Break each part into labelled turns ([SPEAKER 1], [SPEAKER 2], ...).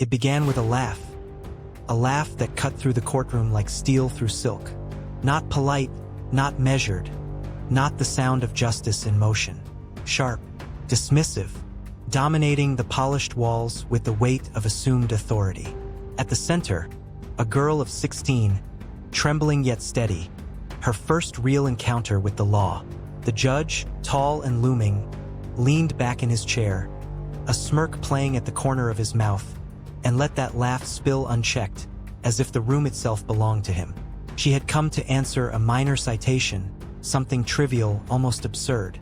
[SPEAKER 1] It began with a laugh that cut through the courtroom like steel through silk. Not polite, not measured, not the sound of justice in motion. Sharp, dismissive, dominating the polished walls with the weight of assumed authority. At the center, a girl of 16, trembling yet steady, her first real encounter with the law. The judge, tall and looming, leaned back in his chair, a smirk playing at the corner of his mouth, and let that laugh spill unchecked, as if the room itself belonged to him. She had come to answer a minor citation, something trivial, almost absurd.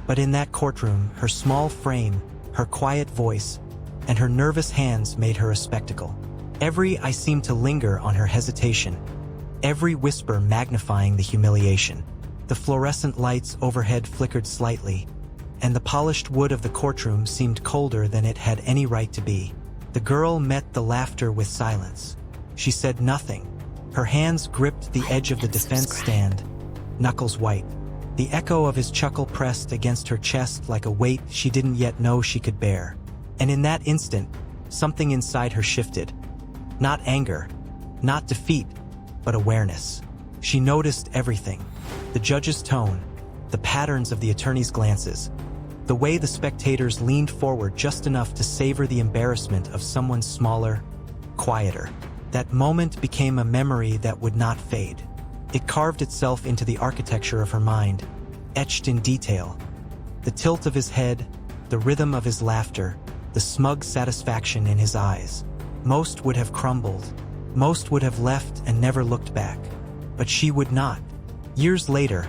[SPEAKER 1] But in that courtroom, her small frame, her quiet voice, and her nervous hands made her a spectacle. Every eye seemed to linger on her hesitation, every whisper magnifying the humiliation. The fluorescent lights overhead flickered slightly, and the polished wood of the courtroom seemed colder than it had any right to be. The girl met the laughter with silence. She said nothing. Her hands gripped the edge of the defense stand, knuckles white. The echo of his chuckle pressed against her chest like a weight she didn't yet know she could bear. And in that instant, something inside her shifted. Not anger, not defeat, but awareness. She noticed everything. The judge's tone, the patterns of the attorney's glances, the way the spectators leaned forward just enough to savor the embarrassment of someone smaller, quieter. That moment became a memory that would not fade. It carved itself into the architecture of her mind, etched in detail. The tilt of his head, the rhythm of his laughter, the smug satisfaction in his eyes. Most would have crumbled. Most would have left and never looked back. But she would not. Years later,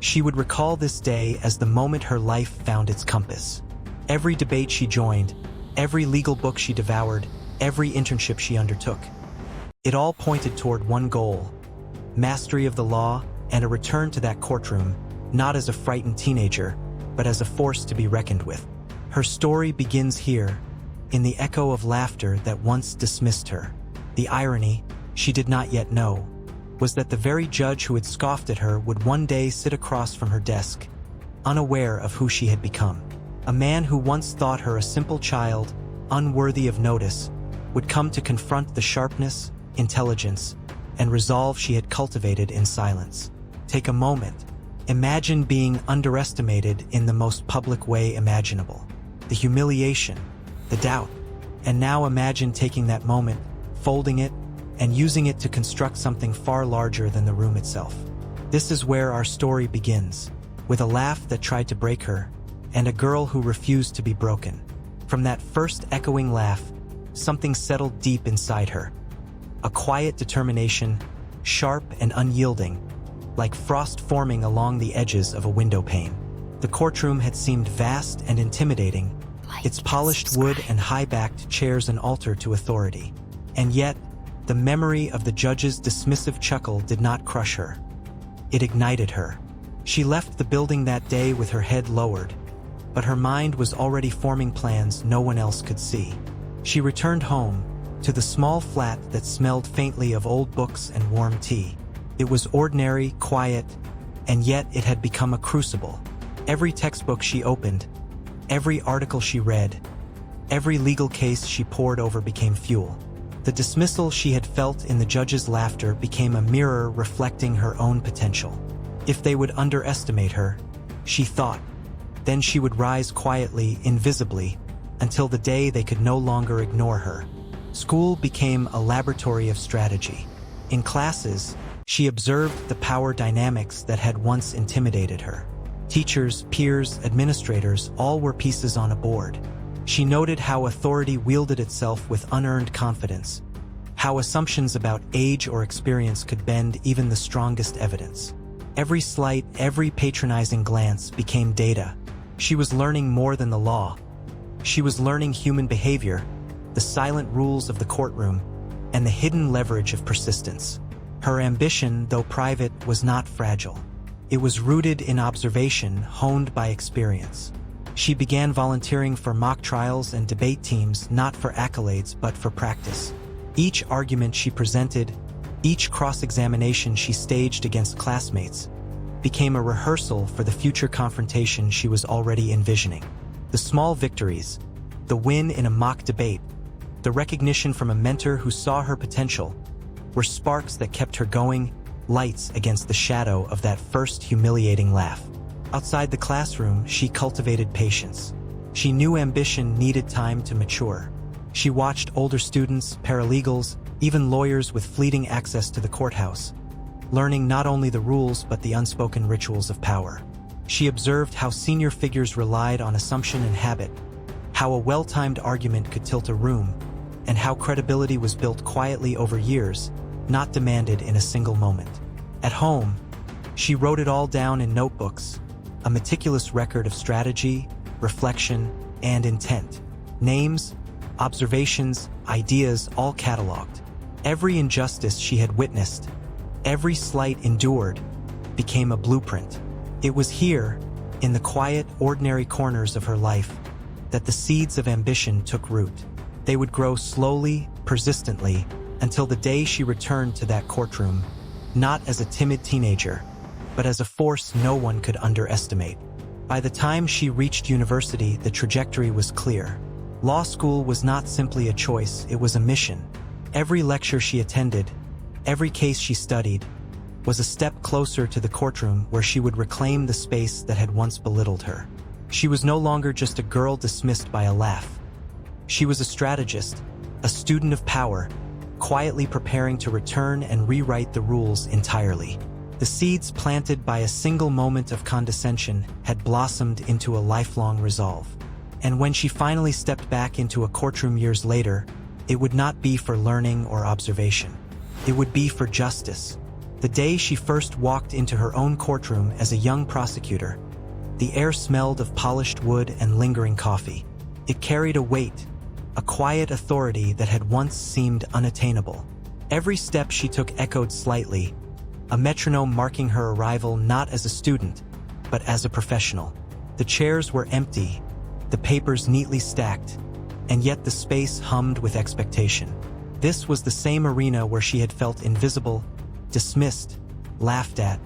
[SPEAKER 1] she would recall this day as the moment her life found its compass. Every debate she joined, every legal book she devoured, every internship she undertook. It all pointed toward one goal: mastery of the law and a return to that courtroom, not as a frightened teenager, but as a force to be reckoned with. Her story begins here, in the echo of laughter that once dismissed her. The irony, she did not yet know, was that the very judge who had scoffed at her would one day sit across from her desk, unaware of who she had become. A man who once thought her a simple child, unworthy of notice, would come to confront the sharpness, intelligence, and resolve she had cultivated in silence. Take a moment. Imagine being underestimated in the most public way imaginable. The humiliation, the doubt. And now imagine taking that moment, folding it, and using it to construct something far larger than the room itself. This is where our story begins, with a laugh that tried to break her, and a girl who refused to be broken. From that first echoing laugh, something settled deep inside her. A quiet determination, sharp and unyielding, like frost forming along the edges of a window pane. The courtroom had seemed vast and intimidating, its polished wood and high-backed chairs an altar to authority. And yet, the memory of the judge's dismissive chuckle did not crush her. It ignited her. She left the building that day with her head lowered, but her mind was already forming plans no one else could see. She returned home, to the small flat that smelled faintly of old books and warm tea. It was ordinary, quiet, and yet it had become a crucible. Every textbook she opened, every article she read, every legal case she pored over became fuel. The dismissal she had felt in the judge's laughter became a mirror reflecting her own potential. If they would underestimate her, she thought, then she would rise quietly, invisibly, until the day they could no longer ignore her. School became a laboratory of strategy. In classes, she observed the power dynamics that had once intimidated her. Teachers, peers, administrators, all were pieces on a board. She noted how authority wielded itself with unearned confidence, how assumptions about age or experience could bend even the strongest evidence. Every slight, every patronizing glance became data. She was learning more than the law. She was learning human behavior, the silent rules of the courtroom, and the hidden leverage of persistence. Her ambition, though private, was not fragile. It was rooted in observation, honed by experience. She began volunteering for mock trials and debate teams, not for accolades but for practice. Each argument she presented, each cross-examination she staged against classmates, became a rehearsal for the future confrontation she was already envisioning. The small victories, the win in a mock debate, the recognition from a mentor who saw her potential, were sparks that kept her going, lights against the shadow of that first humiliating laugh. Outside the classroom, she cultivated patience. She knew ambition needed time to mature. She watched older students, paralegals, even lawyers with fleeting access to the courthouse, learning not only the rules but the unspoken rituals of power. She observed how senior figures relied on assumption and habit, how a well-timed argument could tilt a room, and how credibility was built quietly over years, not demanded in a single moment. At home, she wrote it all down in notebooks, a meticulous record of strategy, reflection, and intent. Names, observations, ideas, all cataloged. Every injustice she had witnessed, every slight endured, became a blueprint. It was here, in the quiet, ordinary corners of her life, that the seeds of ambition took root. They would grow slowly, persistently, until the day she returned to that courtroom, not as a timid teenager, but as a force no one could underestimate. By the time she reached university, the trajectory was clear. Law school was not simply a choice, it was a mission. Every lecture she attended, every case she studied, was a step closer to the courtroom where she would reclaim the space that had once belittled her. She was no longer just a girl dismissed by a laugh. She was a strategist, a student of power, quietly preparing to return and rewrite the rules entirely. The seeds planted by a single moment of condescension had blossomed into a lifelong resolve. And when she finally stepped back into a courtroom years later, it would not be for learning or observation. It would be for justice. The day she first walked into her own courtroom as a young prosecutor, the air smelled of polished wood and lingering coffee. It carried a weight, a quiet authority that had once seemed unattainable. Every step she took echoed slightly, a metronome marking her arrival not as a student, but as a professional. The chairs were empty, the papers neatly stacked, and yet the space hummed with expectation. This was the same arena where she had felt invisible, dismissed, laughed at,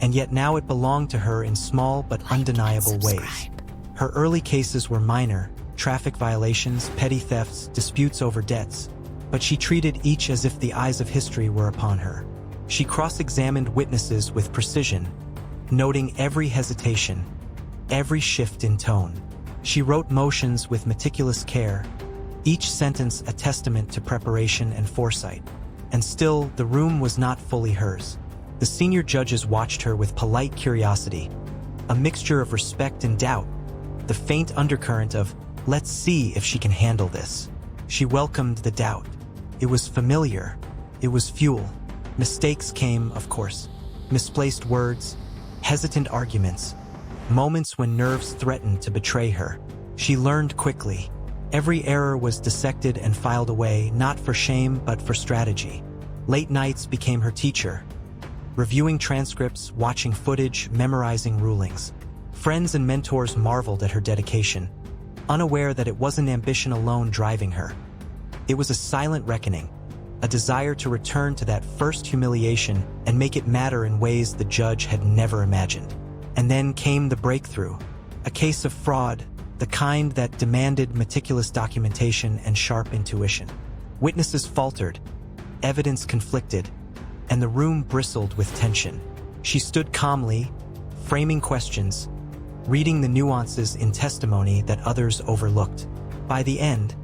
[SPEAKER 1] and yet now it belonged to her in small but undeniable ways. Her early cases were minor, traffic violations, petty thefts, disputes over debts, but she treated each as if the eyes of history were upon her. She cross-examined witnesses with precision, noting every hesitation, every shift in tone. She wrote motions with meticulous care, each sentence a testament to preparation and foresight. And still, the room was not fully hers. The senior judges watched her with polite curiosity, a mixture of respect and doubt, the faint undercurrent of, "Let's see if she can handle this." She welcomed the doubt. It was familiar. It was fuel. Mistakes came, of course. Misplaced words, hesitant arguments, moments when nerves threatened to betray her. She learned quickly. Every error was dissected and filed away, not for shame but for strategy. Late nights became her teacher, reviewing transcripts, watching footage, memorizing rulings. Friends and mentors marveled at her dedication, unaware that it wasn't ambition alone driving her. It was a silent reckoning, a desire to return to that first humiliation and make it matter in ways the judge had never imagined. And then came the breakthrough, a case of fraud, the kind that demanded meticulous documentation and sharp intuition. Witnesses faltered, evidence conflicted, and the room bristled with tension. She stood calmly, framing questions, reading the nuances in testimony that others overlooked. By the end,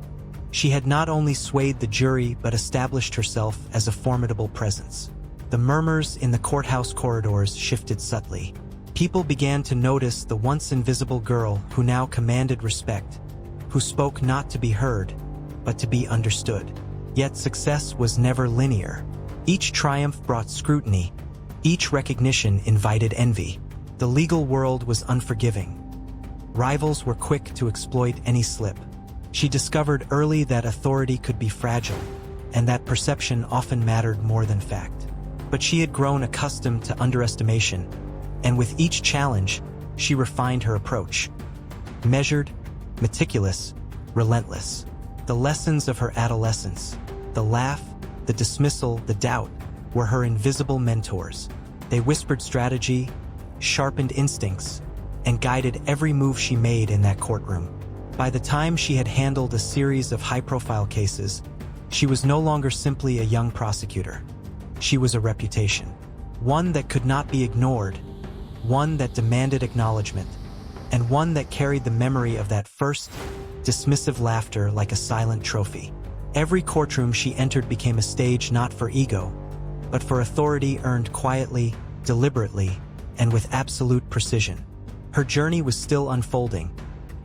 [SPEAKER 1] she had not only swayed the jury but established herself as a formidable presence. The murmurs in the courthouse corridors shifted subtly. People began to notice the once invisible girl who now commanded respect, who spoke not to be heard, but to be understood. Yet success was never linear. Each triumph brought scrutiny, each recognition invited envy. The legal world was unforgiving. Rivals were quick to exploit any slip. She discovered early that authority could be fragile, and that perception often mattered more than fact. But she had grown accustomed to underestimation, and with each challenge, she refined her approach. Measured, meticulous, relentless. The lessons of her adolescence, the laugh, the dismissal, the doubt, were her invisible mentors. They whispered strategy, sharpened instincts, and guided every move she made in that courtroom. By the time she had handled a series of high-profile cases, she was no longer simply a young prosecutor. She was a reputation. One that could not be ignored, one that demanded acknowledgement, and one that carried the memory of that first, dismissive laughter like a silent trophy. Every courtroom she entered became a stage not for ego, but for authority earned quietly, deliberately, and with absolute precision. Her journey was still unfolding,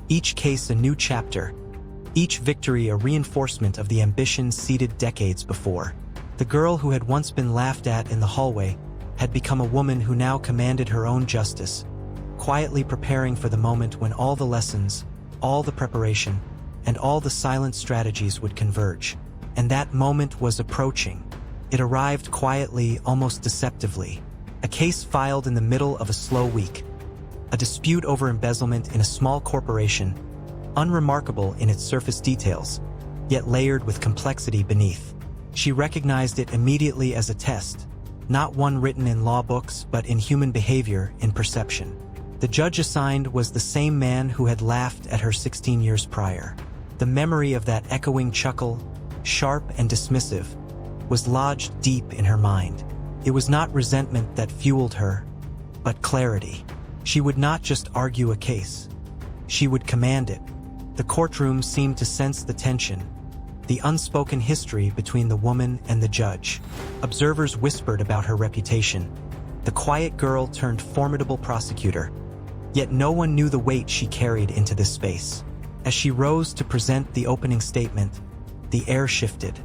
[SPEAKER 1] each case a new chapter, each victory a reinforcement of the ambitions seeded decades before. The girl who had once been laughed at in the hallway had become a woman who now commanded her own justice, quietly preparing for the moment when all the lessons, all the preparation, and all the silent strategies would converge. And that moment was approaching. It arrived quietly, almost deceptively. A case filed in the middle of a slow week. A dispute over embezzlement in a small corporation, unremarkable in its surface details, yet layered with complexity beneath. She recognized it immediately as a test, not one written in law books but in human behavior, in perception. The judge assigned was the same man who had laughed at her 16 years prior. The memory of that echoing chuckle, sharp and dismissive, was lodged deep in her mind. It was not resentment that fueled her, but clarity. She would not just argue a case. She would command it. The courtroom seemed to sense the tension, the unspoken history between the woman and the judge. Observers whispered about her reputation. The quiet girl turned formidable prosecutor, yet no one knew the weight she carried into this space. As she rose to present the opening statement, the air shifted.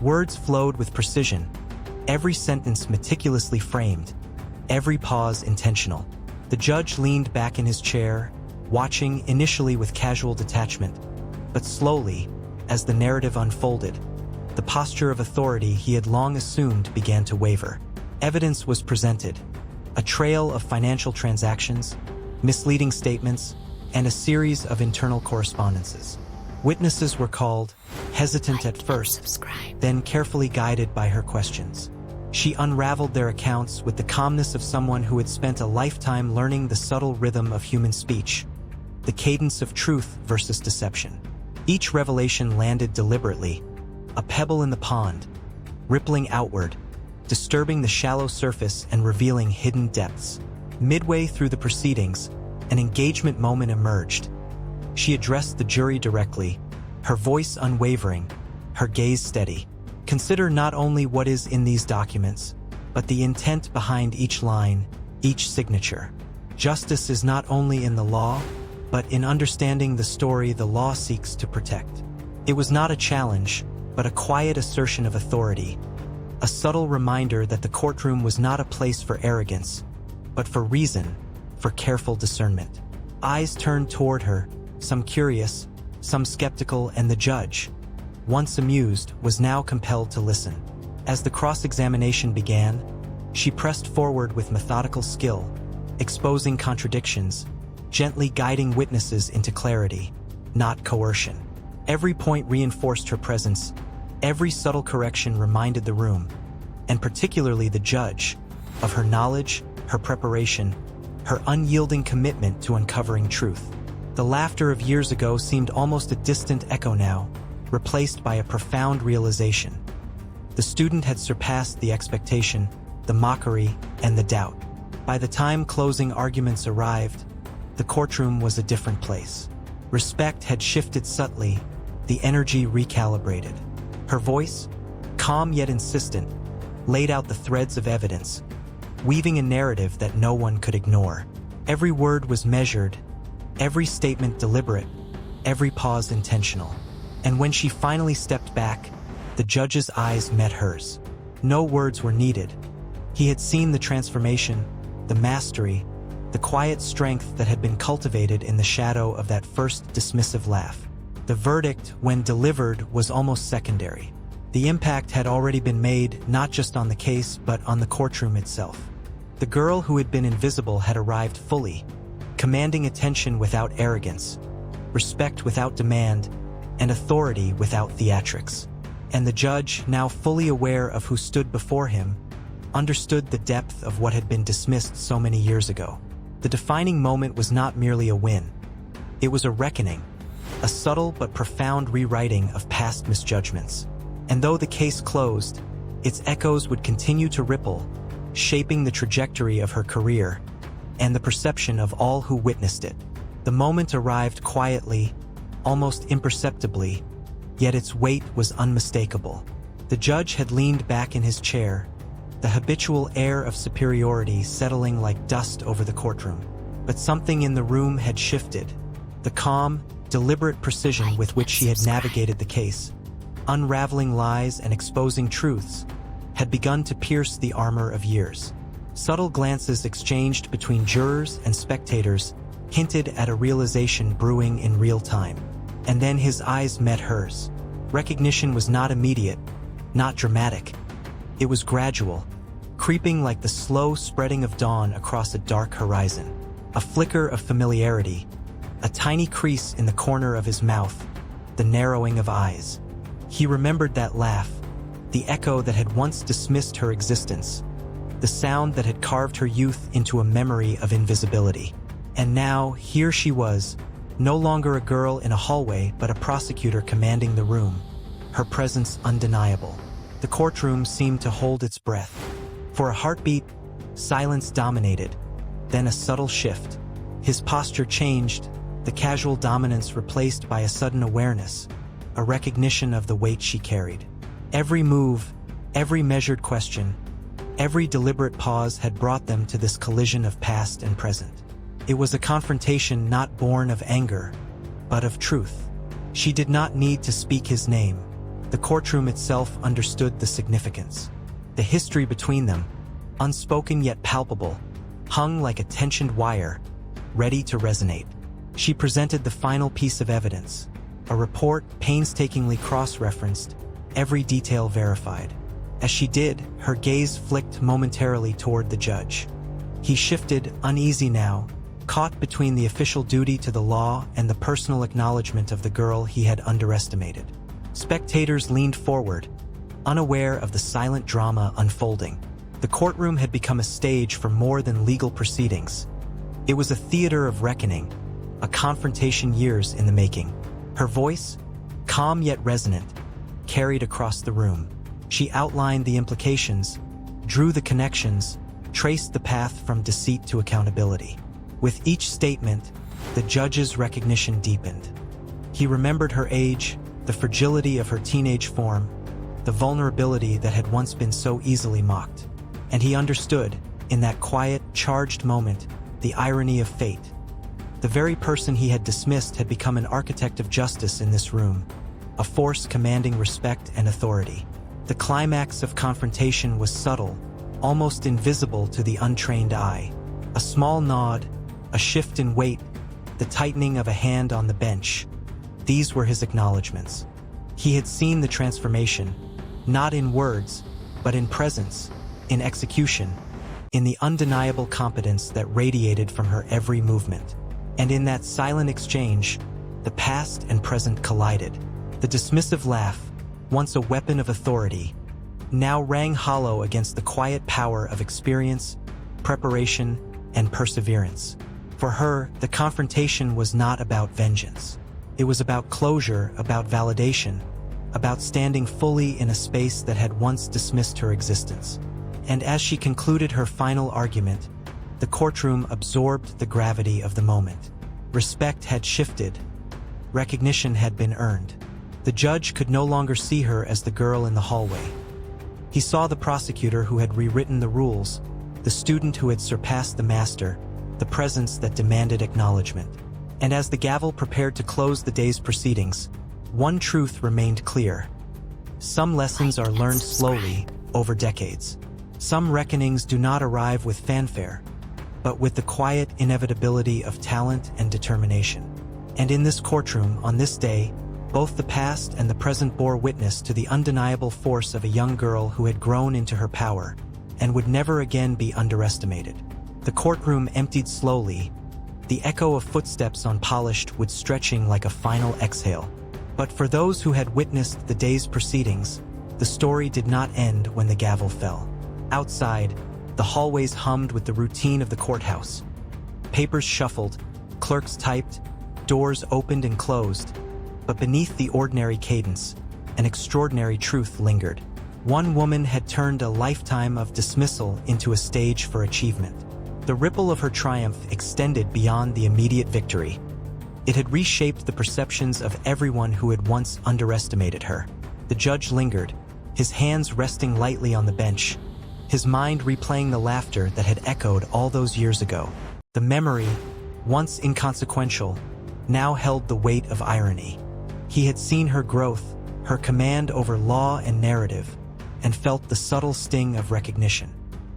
[SPEAKER 1] Words flowed with precision, every sentence meticulously framed, every pause intentional. The judge leaned back in his chair, watching initially with casual detachment, but slowly, as the narrative unfolded, the posture of authority he had long assumed began to waver. Evidence was presented, a trail of financial transactions, misleading statements, and a series of internal correspondences. Witnesses were called, hesitant at first, then carefully guided by her questions. She unraveled their accounts with the calmness of someone who had spent a lifetime learning the subtle rhythm of human speech, the cadence of truth versus deception. Each revelation landed deliberately, a pebble in the pond, rippling outward, disturbing the shallow surface and revealing hidden depths. Midway through the proceedings, an engagement moment emerged. She addressed the jury directly, her voice unwavering, her gaze steady. Consider not only what is in these documents, but the intent behind each line, each signature. Justice is not only in the law, but in understanding the story the law seeks to protect. It was not a challenge, but a quiet assertion of authority, a subtle reminder that the courtroom was not a place for arrogance, but for reason, for careful discernment. Eyes turned toward her, some curious, some skeptical, and the judge, once amused, was now compelled to listen. As the cross-examination began, she pressed forward with methodical skill, exposing contradictions, gently guiding witnesses into clarity, not coercion. Every point reinforced her presence, every subtle correction reminded the room, and particularly the judge, of her knowledge, her preparation, her unyielding commitment to uncovering truth. The laughter of years ago seemed almost a distant echo now, replaced by a profound realization. The student had surpassed the expectation, the mockery, and the doubt. By the time closing arguments arrived, the courtroom was a different place. Respect had shifted subtly, the energy recalibrated. Her voice, calm yet insistent, laid out the threads of evidence, weaving a narrative that no one could ignore. Every word was measured, every statement deliberate, every pause intentional. And when she finally stepped back, the judge's eyes met hers. No words were needed. He had seen the transformation, the mastery, the quiet strength that had been cultivated in the shadow of that first dismissive laugh. The verdict, when delivered, was almost secondary. The impact had already been made not just on the case but on the courtroom itself. The girl who had been invisible had arrived fully, commanding attention without arrogance, respect without demand, and authority without theatrics. And the judge, now fully aware of who stood before him, understood the depth of what had been dismissed so many years ago. The defining moment was not merely a win. It was a reckoning, a subtle but profound rewriting of past misjudgments. And though the case closed, its echoes would continue to ripple, shaping the trajectory of her career and the perception of all who witnessed it. The moment arrived quietly, almost imperceptibly, yet its weight was unmistakable. The judge had leaned back in his chair, the habitual air of superiority settling like dust over the courtroom. But something in the room had shifted. The calm, deliberate precision with which she had navigated the case, unraveling lies and exposing truths, had begun to pierce the armor of years. Subtle glances exchanged between jurors and spectators hinted at a realization brewing in real time. And then his eyes met hers. Recognition was not immediate, not dramatic. It was gradual, creeping like the slow spreading of dawn across a dark horizon. A flicker of familiarity, a tiny crease in the corner of his mouth, the narrowing of eyes. He remembered that laugh, the echo that had once dismissed her existence, the sound that had carved her youth into a memory of invisibility. And now, here she was, no longer a girl in a hallway but a prosecutor commanding the room, her presence undeniable. The courtroom seemed to hold its breath. For a heartbeat, silence dominated, then a subtle shift. His posture changed, the casual dominance replaced by a sudden awareness, a recognition of the weight she carried. Every move, every measured question, every deliberate pause had brought them to this collision of past and present. It was a confrontation not born of anger, but of truth. She did not need to speak his name. The courtroom itself understood the significance. The history between them, unspoken yet palpable, hung like a tensioned wire, ready to resonate. She presented the final piece of evidence, a report painstakingly cross-referenced, every detail verified. As she did, her gaze flicked momentarily toward the judge. He shifted, uneasy now, caught between the official duty to the law and the personal acknowledgement of the girl he had underestimated. Spectators leaned forward, unaware of the silent drama unfolding. The courtroom had become a stage for more than legal proceedings. It was a theater of reckoning, a confrontation years in the making. Her voice, calm yet resonant, carried across the room. She outlined the implications, drew the connections, traced the path from deceit to accountability. With each statement, the judge's recognition deepened. He remembered her age, the fragility of her teenage form, the vulnerability that had once been so easily mocked. And he understood, in that quiet, charged moment, the irony of fate. The very person he had dismissed had become an architect of justice in this room, a force commanding respect and authority. The climax of confrontation was subtle, almost invisible to the untrained eye. A small nod, a shift in weight, the tightening of a hand on the bench. These were his acknowledgments. He had seen the transformation, not in words, but in presence, in execution, in the undeniable competence that radiated from her every movement. And in that silent exchange, the past and present collided. The dismissive laugh, once a weapon of authority, now rang hollow against the quiet power of experience, preparation, and perseverance. For her, the confrontation was not about vengeance. It was about closure, about validation, about standing fully in a space that had once dismissed her existence. And as she concluded her final argument, the courtroom absorbed the gravity of the moment. Respect had shifted. Recognition had been earned. The judge could no longer see her as the girl in the hallway. He saw the prosecutor who had rewritten the rules, the student who had surpassed the master, the presence that demanded acknowledgement. And as the gavel prepared to close the day's proceedings, one truth remained clear. Some lessons are learned slowly, over decades. Some reckonings do not arrive with fanfare, but with the quiet inevitability of talent and determination. And in this courtroom, on this day, both the past and the present bore witness to the undeniable force of a young girl who had grown into her power and would never again be underestimated. The courtroom emptied slowly, the echo of footsteps on polished wood stretching like a final exhale. But for those who had witnessed the day's proceedings, the story did not end when the gavel fell. Outside, the hallways hummed with the routine of the courthouse. Papers shuffled, clerks typed, doors opened and closed, But beneath the ordinary cadence, an extraordinary truth lingered. One woman had turned a lifetime of dismissal into a stage for achievement. The ripple of her triumph extended beyond the immediate victory. It had reshaped the perceptions of everyone who had once underestimated her. The judge lingered, his hands resting lightly on the bench, his mind replaying the laughter that had echoed all those years ago. The memory, once inconsequential, now held the weight of irony. He had seen her growth, her command over law and narrative, and felt the subtle sting of recognition.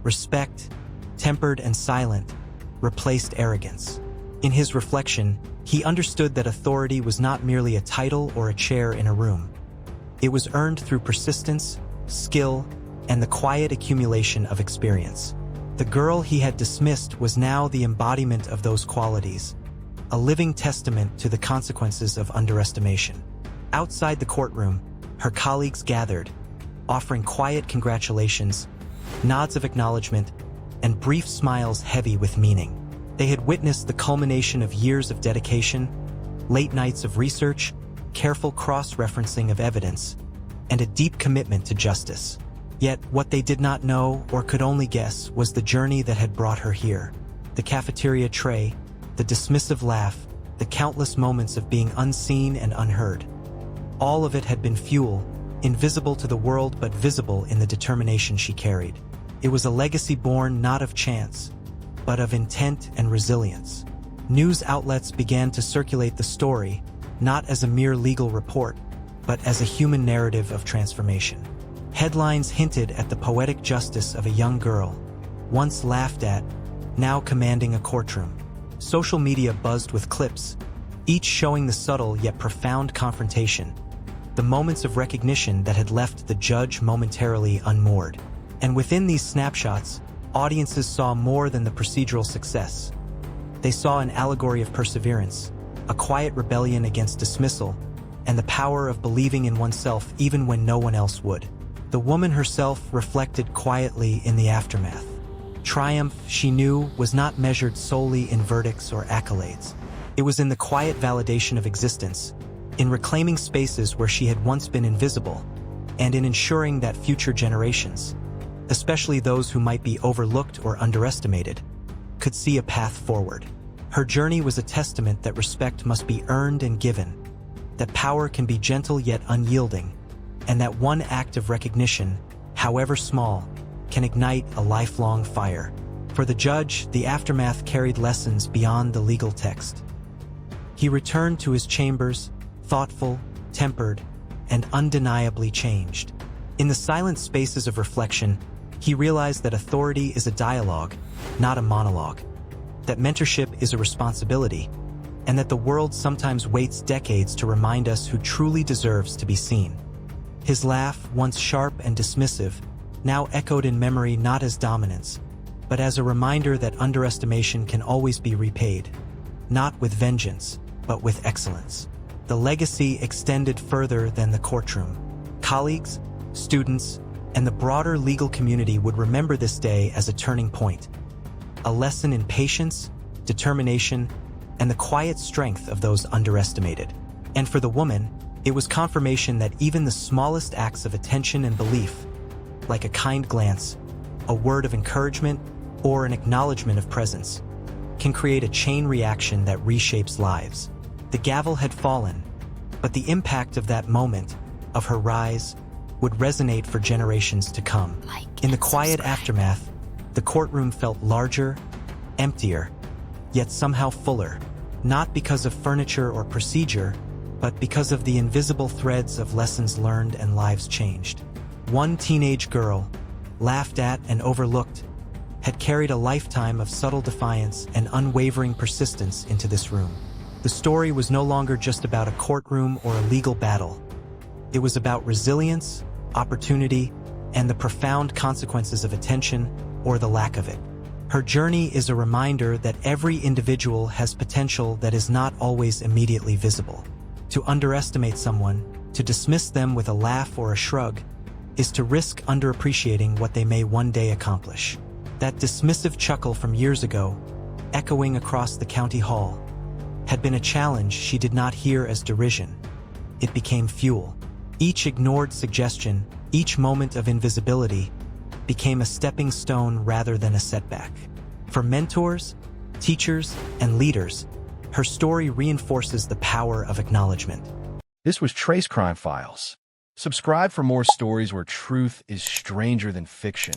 [SPEAKER 1] Respect, tempered and silent, replaced arrogance. In his reflection, he understood that authority was not merely a title or a chair in a room. It was earned through persistence, skill, and the quiet accumulation of experience. The girl he had dismissed was now the embodiment of those qualities, a living testament to the consequences of underestimation. Outside the courtroom, her colleagues gathered, offering quiet congratulations, nods of acknowledgement, and brief smiles heavy with meaning. They had witnessed the culmination of years of dedication, late nights of research, careful cross-referencing of evidence, and a deep commitment to justice. Yet, what they did not know, or could only guess, was the journey that had brought her here. The cafeteria tray, the dismissive laugh, the countless moments of being unseen and unheard. All of it had been fuel, invisible to the world but visible in the determination she carried. It was a legacy born not of chance, but of intent and resilience. News outlets began to circulate the story, not as a mere legal report, but as a human narrative of transformation. Headlines hinted at the poetic justice of a young girl, once laughed at, now commanding a courtroom. Social media buzzed with clips, each showing the subtle yet profound confrontation, the moments of recognition that had left the judge momentarily unmoored. And within these snapshots, audiences saw more than the procedural success. They saw an allegory of perseverance, a quiet rebellion against dismissal, and the power of believing in oneself even when no one else would. The woman herself reflected quietly in the aftermath. Triumph, she knew, was not measured solely in verdicts or accolades. It was in the quiet validation of existence, in reclaiming spaces where she had once been invisible, and in ensuring that future generations, especially those who might be overlooked or underestimated, could see a path forward. Her journey was a testament that respect must be earned and given, that power can be gentle yet unyielding, and that one act of recognition, however small, can ignite a lifelong fire. For the judge, the aftermath carried lessons beyond the legal text. He returned to his chambers, thoughtful, tempered, and undeniably changed. In the silent spaces of reflection, he realized that authority is a dialogue, not a monologue, that mentorship is a responsibility, and that the world sometimes waits decades to remind us who truly deserves to be seen. His laugh, once sharp and dismissive, now echoed in memory not as dominance, but as a reminder that underestimation can always be repaid, not with vengeance, but with excellence. The legacy extended further than the courtroom. Colleagues, students, and the broader legal community would remember this day as a turning point, a lesson in patience, determination, and the quiet strength of those underestimated. And for the woman, it was confirmation that even the smallest acts of attention and belief, like a kind glance, a word of encouragement, or an acknowledgement of presence, can create a chain reaction that reshapes lives. The gavel had fallen, but the impact of that moment, of her rise, would resonate for generations to come. In the quiet aftermath, the courtroom felt larger, emptier, yet somehow fuller, not because of furniture or procedure, but because of the invisible threads of lessons learned and lives changed. One teenage girl, laughed at and overlooked, had carried a lifetime of subtle defiance and unwavering persistence into this room. The story was no longer just about a courtroom or a legal battle. It was about resilience, opportunity, and the profound consequences of attention or the lack of it. Her journey is a reminder that every individual has potential that is not always immediately visible. To underestimate someone, to dismiss them with a laugh or a shrug, is to risk underappreciating what they may one day accomplish. That dismissive chuckle from years ago, echoing across the county hall, had been a challenge she did not hear as derision, it became fuel. Each ignored suggestion, each moment of invisibility, became a stepping stone rather than a setback. For mentors, teachers, and leaders, her story reinforces the power of acknowledgement.
[SPEAKER 2] This was Trace Crime Files. Subscribe for more stories where truth is stranger than fiction,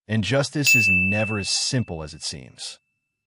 [SPEAKER 2] and justice is never as simple as it seems.